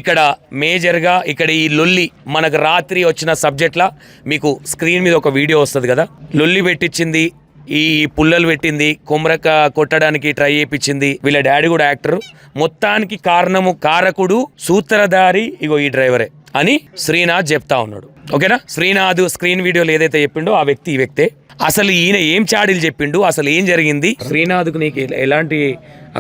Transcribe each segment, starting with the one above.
ఇక్కడ మేజర్గా ఇక్కడ ఈ లొల్లి మనకు రాత్రి వచ్చిన సబ్జెక్ట్లా మీకు స్క్రీన్ మీద ఒక వీడియో వస్తుంది కదా, లొల్లి పెట్టించింది, ఈ పుల్లలు పెట్టింది, కొమరక కొట్టడానికి ట్రై చేయించింది, వీళ్ళ డాడీ కూడా యాక్టర్, మొత్తానికి కారకుడు సూత్రధారి ఇగో ఈ డ్రైవరే అని శ్రీనాథ్ చెప్తా ఉన్నాడు. ఓకేనా? శ్రీనాథ్ స్క్రీన్ వీడియోలో ఏదైతే చెప్పిండో ఆ వ్యక్తి ఈ వ్యక్తే. అసలు ఈయన ఏం చాడీలు చెప్పిండు, అసలు ఏం జరిగింది, శ్రీనాథ్కు నీకు ఎలాంటి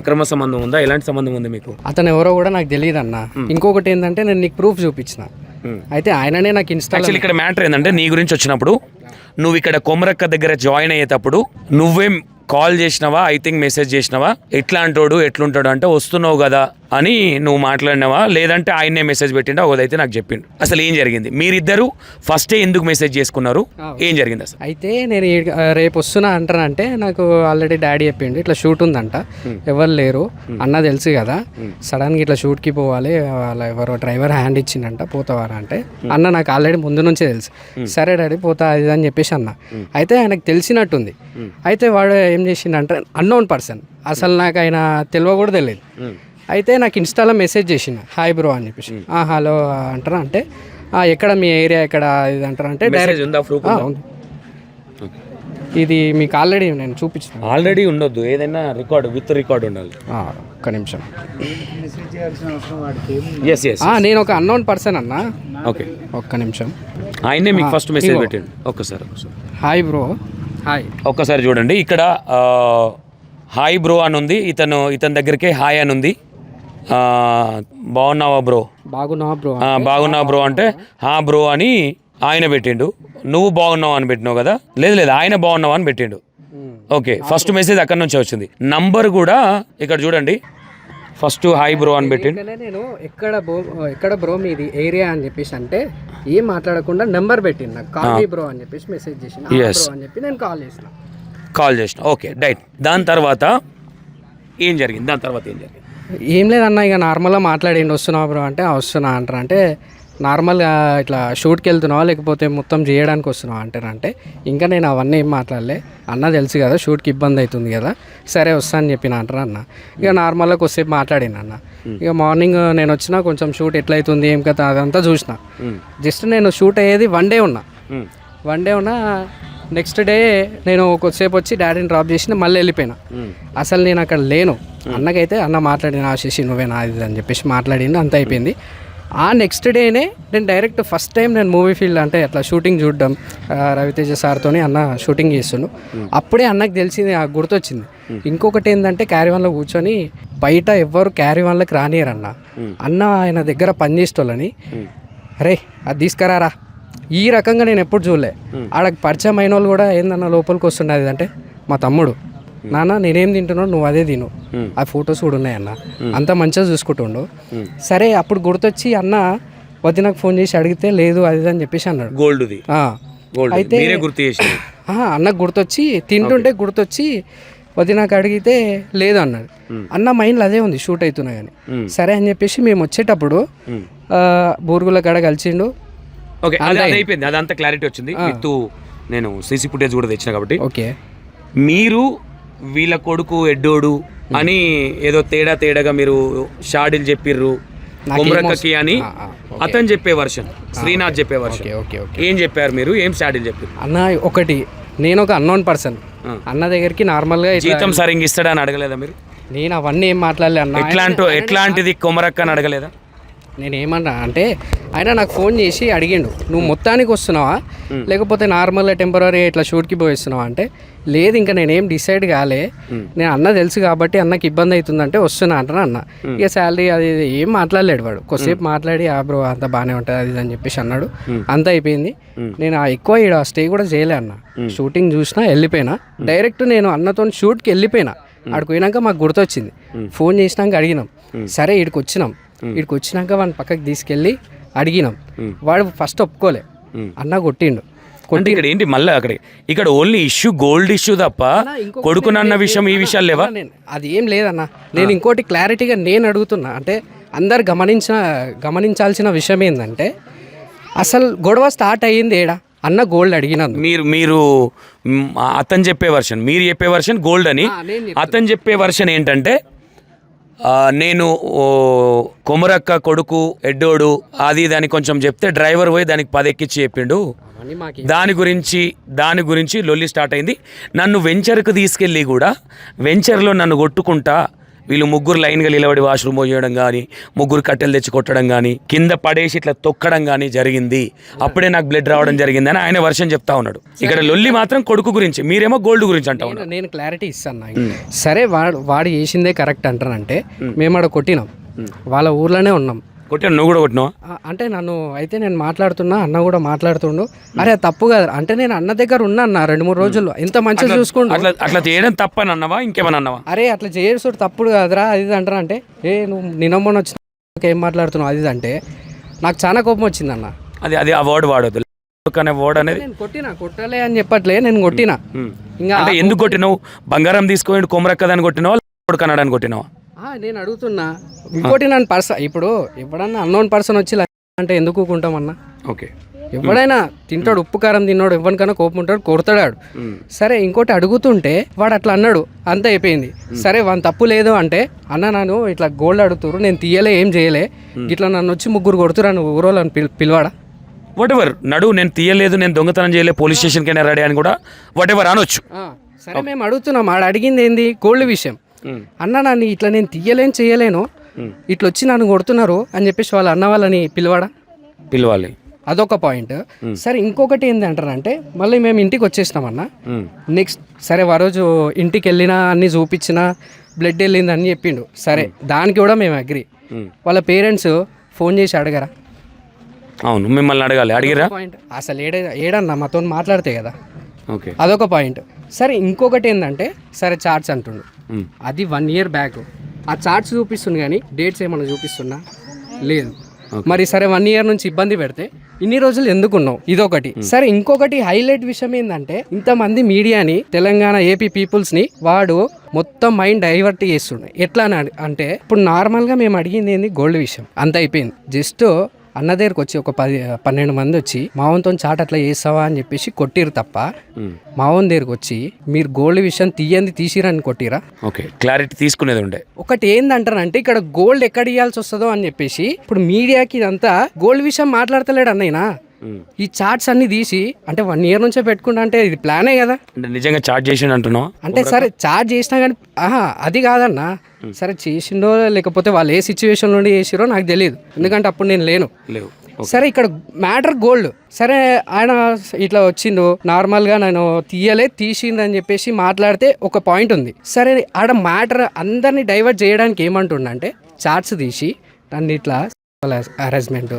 అక్రమ సంబంధం ఉందా, ఎలాంటి సంబంధం ఉంది మీకు? అతను ఎవరో కూడా నాకు తెలియదు అన్న. ఇంకొకటి ఏంటంటే నేను నీకు ప్రూఫ్ చూపించిన, అయితే ఆయననే నాకు యాక్చువల్లీ ఇక్కడ మ్యాటర్ ఏంటంటే నీ గురించి వచ్చినప్పుడు నువ్వు ఇక్కడ కొమరక్క దగ్గర జాయిన్ అయ్యేటప్పుడు నువ్వేం కాల్ చేసినావా, ఐ థింక్ మెసేజ్ చేసినావా, ఎట్లాంటోడు ఎట్లుంటాడు అంటే వస్తున్నావు కదా అని నువ్వు మాట్లాడినావా, లేదంటే ఆయన్నే మెసేజ్ పెట్టిండా, ఒకదైతే నాకు చెప్పిండు. అసలు ఏం జరిగింది, మీరిద్దరు ఫస్టే ఎందుకు మెసేజ్ చేసుకున్నారు, ఏం జరిగింది అసలు? అయితే నేను రేపు వస్తున్నా అంటానంటే నాకు ఆల్రెడీ డాడీ చెప్పిండు ఇట్లా షూట్ ఉందంట, ఎవరు లేరు అన్న తెలుసు కదా, సడన్గా ఇట్లా షూట్కి పోవాలి, వాళ్ళ ఎవరో డ్రైవర్ హ్యాండ్ ఇచ్చిండంట, పోతావారా అంటే అన్న నాకు ఆల్రెడీ ముందు నుంచే తెలుసు, సరే డాడీ పోతా అది అని చెప్పేసి అన్న. అయితే ఆయనకు తెలిసినట్టుంది. అయితే వాడు ఏం చేసిండంటే అన్నోన్ పర్సన్, అసలు నాకు ఆయన తెలియ కూడా తెలియదు. అయితే నాకు ఇన్స్టాలో మెసేజ్ చేసిన హాయ్ బ్రో అని చెప్పేసి, హలో అంటారా అంటే ఎక్కడ మీ ఏరియా ఎక్కడ ఇది అంటారా అంటే డైరెక్ట్ ఇది మీకు ఆల్రెడీ నేను చూపించిన. ఆల్రెడీ ఉండొద్దు, ఏదైనా రికార్డ్ విత్ రికార్డ్ ఉండాలి. ఒక్క నిమిషం. నేను ఒక అన్నోన్ పర్సన్ అన్న. ఓకే ఒక్క నిమిషం. ఆయనే మీకు ఫస్ట్ మెసేజ్ పెట్టండి. ఒక్కసారి హాయ్ బ్రో, హాయ్ ఒక్కసారి చూడండి. ఇక్కడ హాయ్ బ్రో అని ఉంది, ఇతని దగ్గరికి హాయ్ అని ఉంది. బాగున్నావా బ్రో, బాగున్నావా బ్రో అంటే బ్రో అని ఆయన పెట్టిండు. నువ్వు బాగున్నావు అని పెట్టినావు కదా, లేదు ఆయన బాగున్నావు అని పెట్టిండు. ఓకే, ఫస్ట్ మెసేజ్ అక్కడ నుంచి వచ్చింది. నంబర్ కూడా ఇక్కడ చూడండి, ఫస్ట్ హాయ్ బ్రో అని పెట్టిండు. నేను ఎక్కడ బ్రో మీది ఏరియా అని చెప్పేసి అంటే ఏం మాట్లాడకుండా నెంబర్ పెట్టిండు నాకు, కాల్ బ్రో అని చెప్పేసి మెసేజ్ చేసిన అని చెప్పి నేను కాల్ చేసిన. Okay right. దాని తర్వాత ఏం జరిగింది? ఏం లేదన్న, ఇక నార్మల్గా మాట్లాడిండి, వస్తున్నావా బ్రో అంటే వస్తున్నా అంటారా అంటే నార్మల్గా ఇట్లా షూట్కి వెళ్తున్నావా లేకపోతే మొత్తం చేయడానికి వస్తున్నావా అంటారంటే ఇంకా నేను అవన్నీ ఏం మాట్లాడలే, అన్న తెలుసు కదా షూట్కి ఇబ్బంది అవుతుంది కదా, సరే వస్తా అని చెప్పిన అంటారా అన్న. ఇక నార్మల్గా కొద్దిసేపు మాట్లాడిన అన్న. ఇక మార్నింగ్ నేను వచ్చినా కొంచెం షూట్ ఎట్లయితుంది ఏం కదా అదంతా చూసిన. జస్ట్ నేను షూట్ అయ్యేది వన్ డే ఉన్నా. నెక్స్ట్ డే నేను కొద్దిసేపు వచ్చి డాడీని డ్రాప్ చేసి మళ్ళీ వెళ్ళిపోయినా. అసలు నేను అక్కడ లేను. అన్నకైతే అన్న మాట్లాడిన శశి నువ్వేనా అది అని చెప్పేసి మాట్లాడింది, అంత అయిపోయింది. ఆ నెక్స్ట్ డేనే నేను డైరెక్ట్ ఫస్ట్ టైం నేను మూవీ ఫీల్డ్ అంటే అట్లా షూటింగ్ చూడడం, రవితేజ సార్తో అన్న షూటింగ్ చేస్తున్నాను. అప్పుడే అన్నకు తెలిసింది, గుర్తొచ్చింది. ఇంకొకటి ఏంటంటే క్యారీవాన్లో కూర్చొని బయట ఎవ్వరు క్యారీవాన్లకు రానియరన్న. అన్న ఆయన దగ్గర పనిచేసేటోళ్ళని అరే అది తీసుకురారా, ఈ రకంగా నేను ఎప్పుడు చూడలే. ఆడకి పరిచయం అయిన వాళ్ళు కూడా ఏందన్న లోపలికి వస్తుండేది అంటే మా తమ్ముడు, నాన్న నేనేం తింటున్నావు నువ్వు అదే తిను, ఆ ఫొటోస్ కూడా ఉన్నాయన్న, అంత మంచిగా చూసుకుంటుండు. సరే అప్పుడు గుర్తొచ్చి అన్న వదినకు ఫోన్ చేసి అడిగితే లేదు అది అని చెప్పేసి అన్నాడు. అయితే అన్నకు గుర్తొచ్చి తింటుంటే గుర్తొచ్చి వదినకు అడిగితే లేదు అన్నాడు. అన్న మైండ్లో అదే ఉంది షూట్ అవుతున్నా కానీ. సరే అని చెప్పేసి మేము వచ్చేటప్పుడు బూరుగుల కాడ కలిసిండు. ఓకే, అయిపోయింది, అదంతా క్లారిటీ వచ్చింది. నేను సీసీ ఫుటేజ్ కూడా తెచ్చిన కాబట్టి. ఓకే, మీరు వీళ్ళ కొడుకు ఎడ్డోడు అని ఏదో తేడాగా మీరు షాడీలు చెప్పిర్రు కొమరక్కకి అని అతను చెప్పే వర్షన్, శ్రీనాథ్ చెప్పే వర్షన్. ఏం చెప్పారు మీరు, ఏం షాడీలు చెప్పారు అన్న? ఒకటి, నేను ఒక అన్నోన్ పర్సన్, అన్న దగ్గరికి నార్మల్గా జీతం సరిగ్గా ఇస్తాడని అడగలేదా మీరు? నేను అవన్నీ ఏం మాట్లాడలే అన్న. ఎట్లాంటిది కొమరక్క అని అడగలేదా? నేనేమన్నా అంటే ఆయన నాకు ఫోన్ చేసి అడిగిండు, నువ్వు మొత్తానికి వస్తున్నావా లేకపోతే నార్మల్గా టెంపరీ ఇట్లా షూట్కి పోయిస్తున్నావా అంటే లేదు ఇంకా నేనేం డిసైడ్ కాలే, నేను అన్న తెలుసు కాబట్టి అన్నకి ఇబ్బంది అవుతుందంటే వస్తున్నా అంటాను అన్న. ఇక శాలరీ అది ఏం మాట్లాడలేడు వాడు. కొద్దిసేపు మాట్లాడి బ్రో అంతా బాగానే ఉంటుంది అది అని చెప్పేసి అన్నాడు. అంత అయిపోయింది. నేను ఎక్కువ ఇక్కడ స్టే కూడా చేయలే అన్న, షూటింగ్ చూసినా వెళ్ళిపోయినా డైరెక్ట్. నేను అన్నతో షూట్కి వెళ్ళిపోయినా. ఆడికి పోయినాక మాకు గుర్తొచ్చింది, ఫోన్ చేసినాక అడిగినాం. సరే ఇక్కడికి వచ్చినాక వాడిని పక్కకి తీసుకెళ్ళి అడిగినాం. వాడు ఫస్ట్ ఒప్పుకోలే, అన్న కొట్టిండు. ఇక్కడ ఏంటి మళ్ళీ ఇక్కడ ఓన్లీ ఇష్యూ గోల్డ్ ఇష్యూ తప్ప కొడుకునన్న విషయం ఈ విషయాలు లేవా? అది ఏం లేదన్న. నేను ఇంకోటి క్లారిటీగా నేను అడుగుతున్నా, అంటే అందరు గమనించాల్సిన విషయం ఏంటంటే అసలు గొడవ స్టార్ట్ అయ్యింది ఏడా అన్న గోల్డ్ అడిగినందు. మీరు అతను చెప్పే వర్షన్, మీరు చెప్పే వర్షన్ గోల్డ్ అని, అతను చెప్పే వర్షన్ ఏంటంటే నేను కొమరక్క కొడుకు ఎడ్డోడు అది దాన్ని కొంచెం చెప్తే డ్రైవర్ పోయి దానికి 10 ఎక్కించి చెప్పిండు. అవన్నీ మాకు దాని గురించి లొల్లి స్టార్ట్ అయింది. నన్ను వెంచర్కు తీసుకెళ్ళి కూడా వెంచర్లో నన్ను కొట్టుకుంటా వీళ్ళు ముగ్గురు లైన్గా నిలబడి వాష్రూమ్ పోయడం కానీ, ముగ్గురు కట్టెలు తెచ్చి కొట్టడం కానీ, కింద పడేసి ఇట్లా తొక్కడం కానీ జరిగింది. అప్పుడే నాకు బ్లడ్ రావడం జరిగింది అని ఆయన వర్షం చెప్తా ఉన్నాడు. ఇక్కడ లొల్లి మాత్రం కొడుకు గురించి, మీరేమో గోల్డ్ గురించి అంటా ఉన్నారు. నేను క్లారిటీ ఇస్తాను. సరే వాడు చేసిందే కరెక్ట్ అంటానంటే మేము ఆడ కొట్టినాం, వాళ్ళ ఊర్లోనే ఉన్నాం. కొట్టాను, నువ్వు కూడా కొట్టినావా? అంటే నేను మాట్లాడుతున్నా, అన్న కూడా మాట్లాడుతుండు. అరే తప్పు కదా అంటే నేను అన్న దగ్గర ఉన్నా అన్న 2-3 రోజుల్లో ఎంత మంచిగా చూసుకోండు. అట్లా చేయడం తప్పని అన్నవా ఇంకేమన్నా అన్నవా? అరే అట్లా చేయడు తప్పుడు కదరా అది అంటారా అంటే నువ్వు నిన్నమ్మని వచ్చిన ఏం మాట్లాడుతున్నావు అది అంటే నాకు చాలా కోపం వచ్చింది అన్న. అది ఆ వర్డ్ వాడదు అనే వర్డ్ అనేది. నేను కొట్టలే అని చెప్పట్లే, నేను కొట్టినా. ఇంకా అంటే ఎందుకు కొట్టినావు? బంగారం తీసుకొని కొమరక్కదని కొట్టినావా, కొడుకనడానికి కొట్టినావా? నేను అడుగుతున్నా. ఇంకోటి నన్ను ఇప్పుడు ఎవడన్నా అన్నోన్ పర్సన్ వచ్చి అంటే ఎందుకు ఊకుంటామన్నా? ఓకే, ఎవడైనా తింటాడు, ఉప్పు కారం తిన్నాడు, ఎవరికైనా కోపం ఉంటాడు, కొడతాడు. సరే ఇంకోటి అడుగుతుంటే వాడు అట్లా అన్నాడు, అంత అయిపోయింది. సరే వాని తప్పు లేదు అంటే అన్న నన్ను ఇట్లా గోల్డ్ అడుగుతురు, నేను తీయలే ఏం చేయలే, ఇట్లా నన్ను వచ్చి ముగ్గురు కొడుతురా, నువ్వు ఊరోళ్ళని పిలవాడా? వాట్ ఎవర్ నడు, నేను తీయలేదు, నేను దొంగతనం చేయలేదు, పోలీస్ స్టేషన్కి అయినా రెడీ అని కూడా వాట్ ఎవర్ అనొచ్చు. సరే మేము అడుగుతున్నాం, ఆడ అడిగింది ఏంది? గోల్డ్ విషయం. అన్న నన్ను ఇట్లా నేను తీయలేను చేయలేను, ఇట్లా వచ్చి నన్ను కొడుతున్నారు అని చెప్పేసి వాళ్ళ అన్న వాళ్ళని పిలవాలి. అదొక పాయింట్. సరే ఇంకొకటి ఏంటి అంటారంటే మళ్ళీ మేము ఇంటికి వచ్చేసినామన్న. నెక్స్ట్ సరే ఆ రోజు ఇంటికి వెళ్ళినా అన్ని చూపించినా బ్లడ్ వెళ్ళింది అని చెప్పిండు. సరే దానికి కూడా మేము అగ్రి. వాళ్ళ పేరెంట్స్ ఫోన్ చేసి అడగరా? అవును, మిమ్మల్ని అడిగిరా? పాయింట్ అసలు ఏడన్నా మాతో మాట్లాడితే కదా. ఓకే, అదొక పాయింట్. సరే ఇంకొకటి ఏంటంటే సరే చార్ట్స్ అంటుండు, అది 1 year బ్యాక్. ఆ చార్ట్స్ చూపిస్తుంది కానీ డేట్స్ ఏమన్నా చూపిస్తున్నా లేదు. మరి సరే 1 year నుంచి ఇబ్బంది పెడితే ఇన్ని రోజులు ఎందుకున్నావు? ఇదొకటి. సరే ఇంకొకటి హైలైట్ విషయం ఏంటంటే ఇంతమంది మీడియాని, తెలంగాణ ఏపీ పీపుల్స్ ని వాడు మొత్తం మైండ్ డైవర్ట్ చేస్తుండే. ఎట్లా అంటే ఇప్పుడు నార్మల్గా మేము అడిగింది ఏంది? గోల్డ్ విషయం. అంత అయిపోయింది. జస్ట్ అన్న దగ్గరకు వచ్చి ఒక 10-12 మంది వచ్చి మావంతో చాట్ అట్లా చేస్తావా అని చెప్పేసి కొట్టిరు తప్ప మావన్ దగ్గరకు వచ్చి మీరు గోల్డ్ విషయం తీసిరని కొట్టిరా? ఓకే, క్లారిటీ తీసుకునేది ఉండే. ఒకటి ఏందంటారంటే ఇక్కడ గోల్డ్ ఎక్కడ ఇవ్వాల్సి వస్తుందో అని చెప్పేసి ఇప్పుడు మీడియాకి ఇదంతా గోల్డ్ విషయం మాట్లాడతలేడు అన్నయ్యనా. ఈ చార్ట్స్ అన్ని తీసి అంటే 1 year నుంచే పెట్టుకుంటా అంటే ఇది ప్లానే కదా. అంటే నిజంగా చార్ట్ చేసిండు అంటున్నావు అంటే సరే చార్ట్ చేసినా కానీ అది కాదన్నా. సరే చేసిండో లేకపోతే వాళ్ళు ఏ సిచ్యువేషన్ నుండి చేసిరో నాకు తెలియదు, ఎందుకంటే అప్పుడు నేను లేను. సరే ఇక్కడ మ్యాటర్ గోల్డ్. సరే ఆయన ఇట్లా వచ్చిండు నార్మల్గా, నేను తీసిందని చెప్పేసి మాట్లాడితే ఒక పాయింట్ ఉంది. సరే ఆడ మ్యాటర్ అందరినీ డైవర్ట్ చేయడానికి ఏమంటుండంటే చార్ట్స్ తీసి నన్ను ఇట్లా హరాస్మెంట్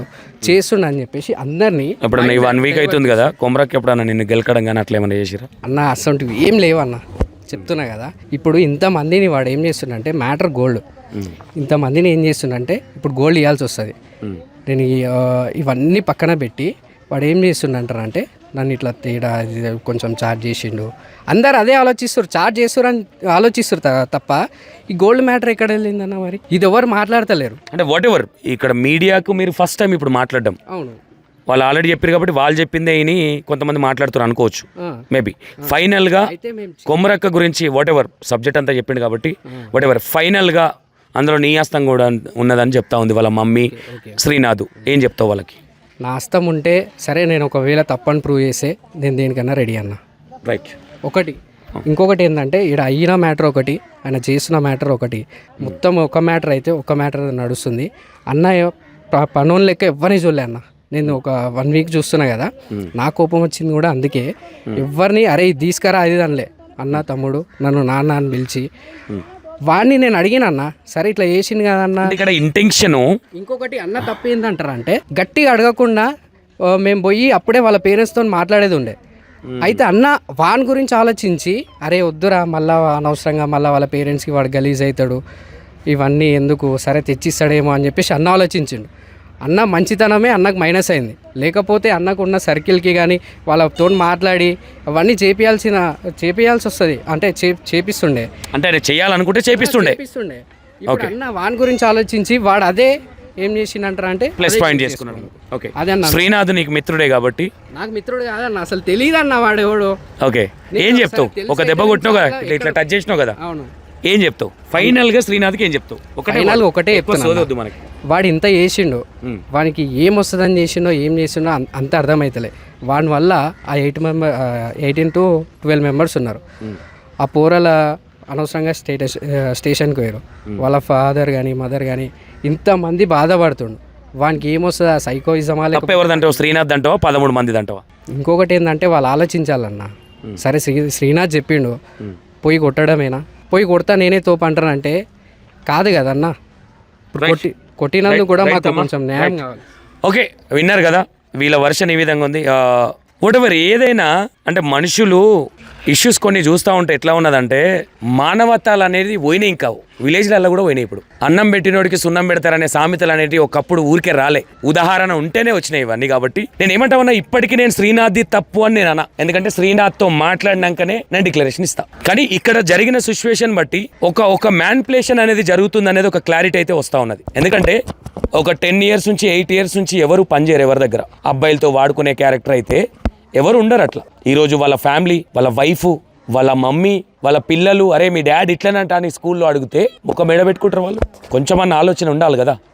చేస్తుండని చెప్పేసి అందరినీ. ఇప్పుడు 1 week అవుతుంది కదా, కొమరకి ఎప్పుడన్నా నిన్ను గెలకడం కానీ అట్లా ఏమైనా చేసిరా? అన్న అసలు ఏం లేవన్నా, చెప్తున్నా కదా. ఇప్పుడు ఇంతమందిని వాడు ఏం చేస్తుండంటే మ్యాటర్ గోల్డ్. ఇంతమందిని ఏం చేస్తుండంటే ఇప్పుడు గోల్డ్ ఇవ్వాల్సి వస్తుంది. నేను ఇవన్నీ పక్కన పెట్టి వాడు ఏం చేస్తుండంటారంటే నన్ను ఇట్లా తేడా కొంచెం చార్జ్ చేసిండు. అందరు అదే ఆలోచిస్తారు, చార్జ్ చేస్తారు అని ఆలోచిస్తారు తప్ప ఈ గోల్డ్ మ్యాటర్ ఎక్కడ వెళ్ళిందన్న మరి ఇది ఎవరు మాట్లాడతలేరు. అంటే వాట్ ఎవర్ ఇక్కడ మీడియాకు మీరు ఫస్ట్ టైం ఇప్పుడు మాట్లాడడం. అవును, వాళ్ళు ఆల్రెడీ చెప్పారు కాబట్టి వాళ్ళు చెప్పిందే అని కొంతమంది మాట్లాడుతారు అనుకోవచ్చు. మేబీ ఫైనల్గా కొమరక్క గురించి వాట్ ఎవర్ సబ్జెక్ట్ అంతా చెప్పిండు కాబట్టి వాట్ ఎవర్ ఫైనల్గా అందులో నీ హస్తం కూడా ఉన్నదని చెప్తా ఉంది వాళ్ళ మమ్మీ శ్రీనాథ్. ఏం చెప్తావు వాళ్ళకి? నా హస్తం ఉంటే సరే, నేను ఒకవేళ తప్పని ప్రూవ్ చేస్తే నేను దేనికన్నా రెడీ అన్న. రైట్. ఒకటి ఇంకొకటి ఏంటంటే ఇక్కడ అయిన మ్యాటర్ ఒకటి, ఆయన చేసిన మ్యాటర్ ఒకటి. మొత్తం ఒక మ్యాటర్ అయితే ఒక మ్యాటర్ నడుస్తుంది. అన్న పనులు లెక్క ఎవరిని చూడలే అన్న. నేను ఒక 1 week చూస్తున్నా కదా, నా కోపం వచ్చింది కూడా అందుకే. ఎవరిని అరే ఇది తీసుకురా అది అనలే. అన్న తమ్ముడు నన్ను నాన్న అని పిలిచి వాడిని నేను అడిగిన అన్న సరే ఇట్లా చేసింది కదన్న. ఇక్కడ ఇంటెన్షన్. ఇంకొకటి అన్న తప్పు ఏంటంటారంటే గట్టిగా అడగకుండా మేము పోయి అప్పుడే వాళ్ళ పేరెంట్స్తో మాట్లాడేది ఉండే. అయితే అన్న వాని గురించి ఆలోచించి అరే వద్దురా మళ్ళా అనవసరంగా మళ్ళీ వాళ్ళ పేరెంట్స్కి వాడు గలీజ్ అవుతాడు, ఇవన్నీ ఎందుకు, సరే తెచ్చిస్తాడేమో అని చెప్పేసి అన్న ఆలోచించిండు. అన్న మంచితనమే అన్నకు మైనస్ అయింది. లేకపోతే అన్నకు ఉన్న సర్కిల్కి కానీ వాళ్ళతో మాట్లాడి అవన్నీ చేపియాల్సి వస్తుంది. అంటే చేపిస్తుండే, అంటే చేయాలనుకుంటే చేపిస్తుండే. ఇప్పుడు అన్న వాని గురించి ఆలోచించి వాడు అదే ఏం చేసిండంటారా అంటే ప్లస్ పాయింట్ చేసుకున్నాడు. ఓకే, అదే అన్న. శ్రీనాథ్ నీకు మిత్రుడే కాబట్టి. నాకు మిత్రుడు కాదన్న, అసలు తెలియదు అన్న వాడు ఎవడు. ఓకే, ఏం చెప్తావు? ఒక దెబ్బ కొట్టినావు కదా, ఇట్లా టచ్ చేసినావు కదా, అవును, ఏం చెప్తావు ఫైనల్ గా శ్రీనాథ్కి ఏం చెప్తావు? Final గా ఒకటే ఎక్కువ చెప్తున్నా. సోదొద్దు మనకి. వాడు ఇంత చేసిండు, వానికి ఏం వస్తుందని చేసిండో ఏం చేసిండో అంత అర్థమవుతలే. వాడి వల్ల ఆ 18 to 12 మెంబర్స్ ఉన్నారు. ఆ పోరల అనవసరంగా స్టేషన్కి పోయారు. వాళ్ళ ఫాదర్ కానీ మదర్ కానీ ఇంతమంది బాధపడుతుండు. వానికి ఏమొస్తుంది? ఆ సైకోయిజమా లేక తప్పు ఎవరిదంటావు? శ్రీనాథ్ అంటావా 13 మంది అంటావా? ఇంకొకటి ఏంటంటే వాళ్ళు ఆలోచించాలన్న. సరే శ్రీనాథ్ చెప్పిండు పోయి కొట్టడమేనా, పోయి కొడతా నేనే తోపు అంటానంటే కాదు కదన్నా. కొట్టినందుకు కూడా మాకు కొంచెం న్యాయం కావాలి. ఓకే, విన్నారు కదా వీళ్ళ వర్షన్ ఈ విధంగా ఉంది. వాటెవర్ ఏదైనా అంటే మనుషులు ఇష్యూస్ కొన్ని చూస్తూ ఉంటే ఎట్లా ఉన్నదంటే మానవతాలు అనేది పోయినాయి. ఇంకా విలేజ్లలో కూడా పోయినాయి. ఇప్పుడు అన్నం పెట్టినోడికి సున్నం పెడతారనే సామెతలు అనేవి ఒకప్పుడు ఊరికే రాలే, ఉదాహరణ ఉంటేనే వచ్చినాయి ఇవన్నీ. కాబట్టి నేను ఏమంటామన్నా, ఇప్పటికీ నేను శ్రీనాథ్ది తప్పు అని నేను అన్నా. ఎందుకంటే శ్రీనాథ్తో మాట్లాడినాకనే నేను డిక్లరేషన్ ఇస్తా. కానీ ఇక్కడ జరిగిన సిచ్యువేషన్ బట్టి ఒక మ్యాన్పులేషన్ అనేది జరుగుతుంది అనేది ఒక క్లారిటీ అయితే వస్తూ ఉన్నది. ఎందుకంటే ఒక 10 years నుంచి 8 years నుంచి ఎవరు పనిచేయరు ఎవరి దగ్గర. అబ్బాయిలతో వాడుకునే క్యారెక్టర్ అయితే ఎవరు ఉండరు అట్లా. ఈరోజు వాళ్ళ ఫ్యామిలీ, వాళ్ళ వైఫ్, వాళ్ళ మమ్మీ, వాళ్ళ పిల్లలు, అరే మీ డాడీ ఇట్లనంట అని స్కూల్లో అడిగితే ఒక మెడ పెట్టుకుంటారు వాళ్ళు. కొంచెమన్నా ఆలోచన ఉండాలి కదా.